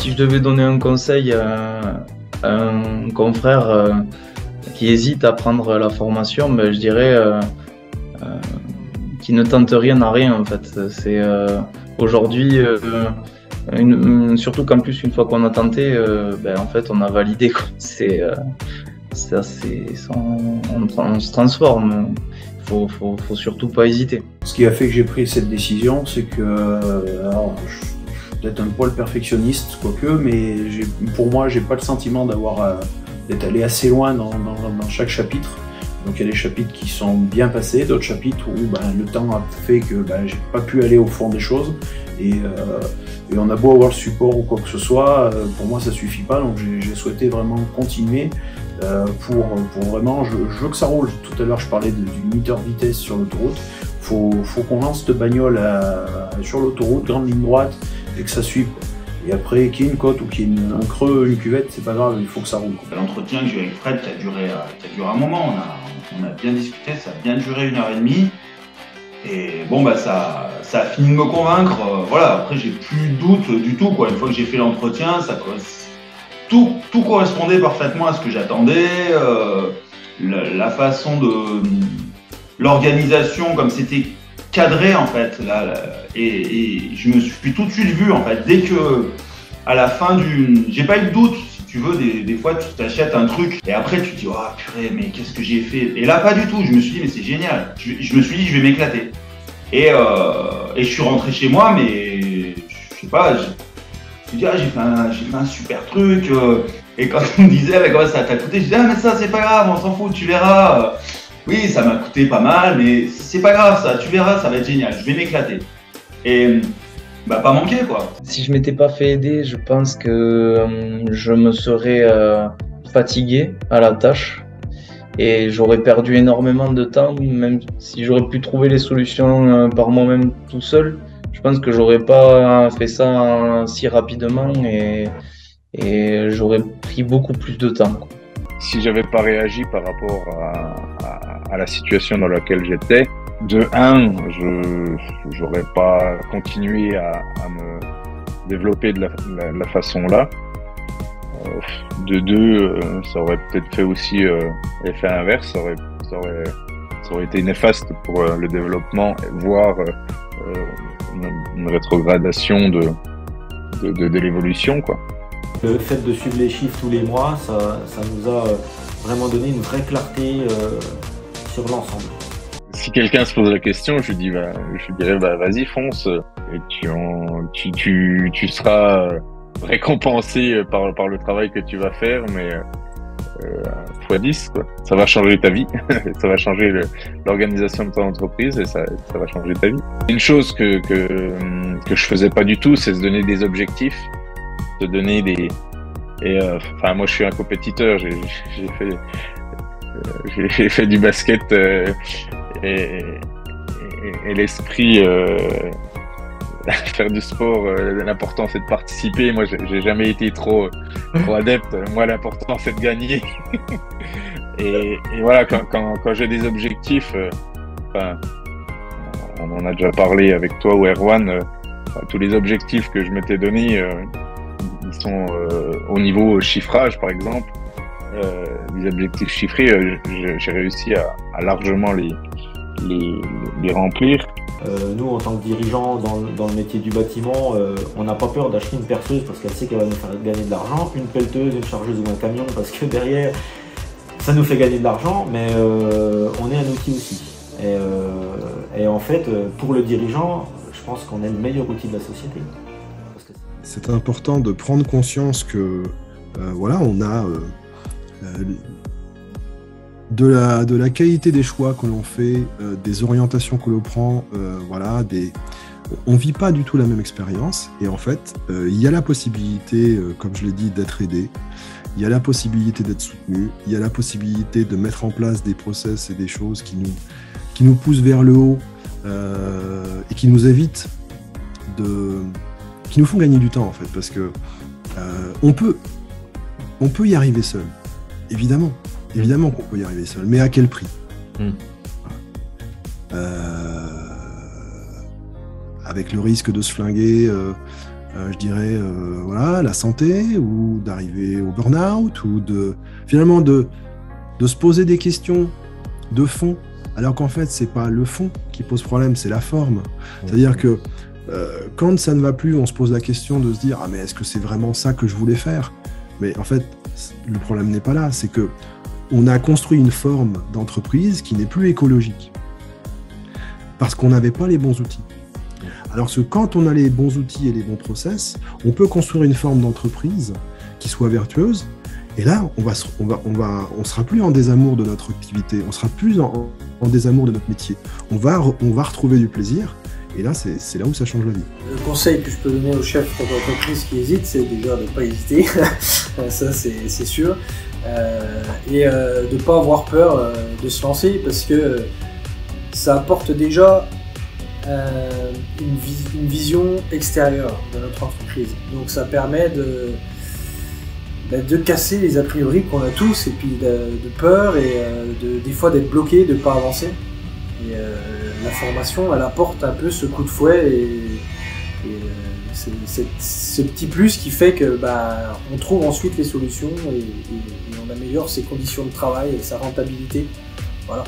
Si je devais donner un conseil à un confrère qui hésite à prendre la formation, ben, je dirais qu'il ne tente rien à rien en fait. C'est aujourd'hui, surtout qu'en plus une fois qu'on a tenté, ben, en fait on a validé quoi. On se transforme. Faut surtout pas hésiter. Ce qui a fait que j'ai pris cette décision, c'est que alors, je suis peut-être un poil perfectionniste, quoique, mais pour moi, j'ai pas le sentiment d'être allé assez loin dans chaque chapitre. Donc il y a des chapitres qui sont bien passés, d'autres chapitres où le temps a fait que j'ai pas pu aller au fond des choses. Et on a beau avoir le support ou quoi que ce soit, pour moi ça suffit pas. Donc j'ai souhaité vraiment continuer pour vraiment, je veux que ça roule. Tout à l'heure je parlais du limiteur de vitesse sur l'autoroute. Faut qu'on lance cette bagnole sur l'autoroute, grande ligne droite, et que ça suive. Et après, qu'il y ait une côte ou qu'il y ait un creux, une cuvette, c'est pas grave, il faut que ça roule. L'entretien que j'ai eu avec Fred qui a duré un moment, on a bien discuté, ça a bien duré 1h30. Et bon, ça a fini de me convaincre. Voilà, après, j'ai plus de doute du tout, quoi. Une fois que j'ai fait l'entretien, tout correspondait parfaitement à ce que j'attendais. La façon de l'organisation, comme c'était cadré en fait, et je me suis tout de suite vu en fait, dès que à la fin j'ai pas eu de doute, si tu veux, des fois tu t'achètes un truc et après tu te dis oh purée mais qu'est-ce que j'ai fait, et là pas du tout, je me suis dit mais c'est génial, je me suis dit je vais m'éclater, et je suis rentré chez moi, mais je sais pas, je me suis dit j'ai fait un super truc, et quand on me disait mais comment ça t'a coûté, je disais ah mais ça c'est pas grave, on s'en fout, tu verras. Oui, ça m'a coûté pas mal, mais c'est pas grave, ça, tu verras, ça va être génial, je vais m'éclater. Et pas manquer quoi. Si je m'étais pas fait aider, je pense que je me serais fatigué à la tâche et j'aurais perdu énormément de temps, même si j'aurais pu trouver les solutions par moi-même tout seul. Je pense que j'aurais pas fait ça si rapidement et j'aurais pris beaucoup plus de temps, quoi. Si j'avais pas réagi par rapport à la situation dans laquelle j'étais, de un, j'aurais pas continué à me développer de la façon là. De deux, ça aurait peut-être fait aussi l'effet inverse, ça aurait été néfaste pour le développement, voire une rétrogradation de l'évolution, quoi. Le fait de suivre les chiffres tous les mois, ça nous a vraiment donné une vraie clarté sur l'ensemble. Si quelqu'un se pose la question, je lui dirais vas-y fonce, et tu seras récompensé par le travail que tu vas faire, mais x10 quoi. Ça va changer ta vie, ça va changer l'organisation de ton entreprise et ça va changer ta vie. Une chose que je faisais pas du tout, c'est se donner des objectifs. De donner moi je suis un compétiteur, j'ai fait du basket et l'esprit faire du sport, l'important c'est de participer. Moi j'ai jamais été trop adepte, moi l'important c'est de gagner. et voilà, quand j'ai des objectifs, on en a déjà parlé avec toi ou Erwan, tous les objectifs que je m'étais donnés, ils sont au niveau chiffrage par exemple, les objectifs chiffrés, j'ai réussi à largement les remplir. Nous en tant que dirigeants dans le métier du bâtiment, on n'a pas peur d'acheter une perceuse parce qu'elle sait qu'elle va nous faire gagner de l'argent, une pelleteuse, une chargeuse ou un camion parce que derrière ça nous fait gagner de l'argent, mais on est un outil aussi. Et en fait, pour le dirigeant, je pense qu'on est le meilleur outil de la société. C'est important de prendre conscience que on a de la qualité des choix que l'on fait, des orientations que l'on prend, on vit pas du tout la même expérience, et en fait il y a la possibilité, comme je l'ai dit, d'être aidé, il y a la possibilité d'être soutenu, il y a la possibilité de mettre en place des process et des choses qui nous poussent vers le haut et qui nous évitent qui nous font gagner du temps en fait, parce que on peut y arriver seul, évidemment qu'on peut y arriver seul, mais à quel prix? Avec le risque de se flinguer, je dirais, voilà, la santé, ou d'arriver au burn-out, ou finalement de se poser des questions de fond, alors qu'en fait, c'est pas le fond qui pose problème, c'est la forme. C'est-à-dire que quand ça ne va plus, on se pose la question de se dire « Ah, mais est-ce que c'est vraiment ça que je voulais faire ?» Mais en fait, le problème n'est pas là, c'est que on a construit une forme d'entreprise qui n'est plus écologique, parce qu'on n'avait pas les bons outils. Alors que quand on a les bons outils et les bons process, on peut construire une forme d'entreprise qui soit vertueuse, et là, on sera plus en désamour de notre activité, on sera plus en désamour de notre métier. On va retrouver du plaisir, et là, c'est là où ça change la vie. Le conseil que je peux donner aux chefs d'entreprise qui hésitent, c'est déjà de ne pas hésiter, ça c'est sûr, et de ne pas avoir peur de se lancer, parce que ça apporte déjà une vision extérieure de notre entreprise. Donc ça permet de casser les a priori qu'on a tous, et puis de peur, et des fois d'être bloqué, de ne pas avancer. Et la formation, elle apporte un peu ce coup de fouet, et c'est ce petit plus qui fait que on trouve ensuite les solutions, et on améliore ses conditions de travail et sa rentabilité. Voilà.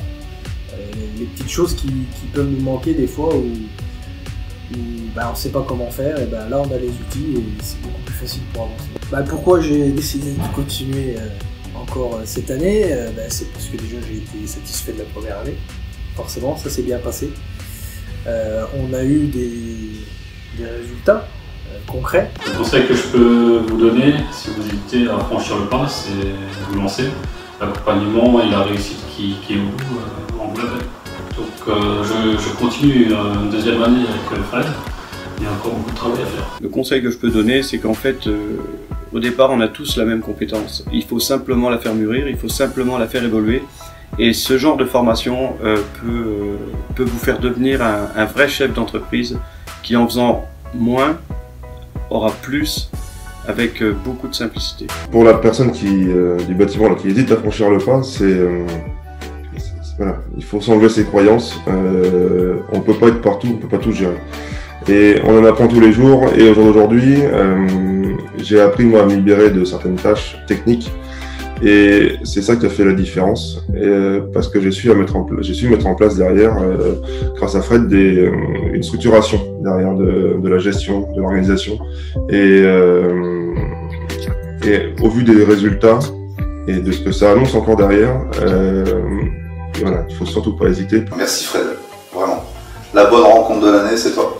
Les petites choses qui peuvent nous manquer des fois, où on ne sait pas comment faire, et là on a les outils, et c'est beaucoup plus facile pour avancer. Pourquoi j'ai décidé de continuer encore cette année, c'est parce que déjà j'ai été satisfait de la première année, forcément, ça s'est bien passé. On a eu des résultats concrets. Le conseil que je peux vous donner, si vous hésitez à franchir le pas, c'est de vous lancer. L'accompagnement et la réussite qui est au bout, on vous l'avez. Donc je continue une deuxième année avec Fred. Il y a encore beaucoup de travail à faire. Le conseil que je peux donner, c'est qu'en fait, au départ, on a tous la même compétence. Il faut simplement la faire mûrir, il faut simplement la faire évoluer. Et ce genre de formation peut vous faire devenir un vrai chef d'entreprise qui, en faisant moins, aura plus, avec beaucoup de simplicité. Pour la personne du bâtiment qui hésite à franchir le pas, voilà, il faut s'enlever ses croyances. On peut pas être partout, on peut pas tout gérer. Et on en apprend tous les jours. Et au jour d'aujourd'hui, j'ai appris moi à me libérer de certaines tâches techniques. Et c'est ça qui a fait la différence, parce que j'ai su mettre en place derrière, grâce à Fred, une structuration derrière de la gestion, de l'organisation. Et au vu des résultats et de ce que ça annonce encore derrière, voilà, il faut surtout pas hésiter. Merci Fred, vraiment. La bonne rencontre de l'année, c'est toi.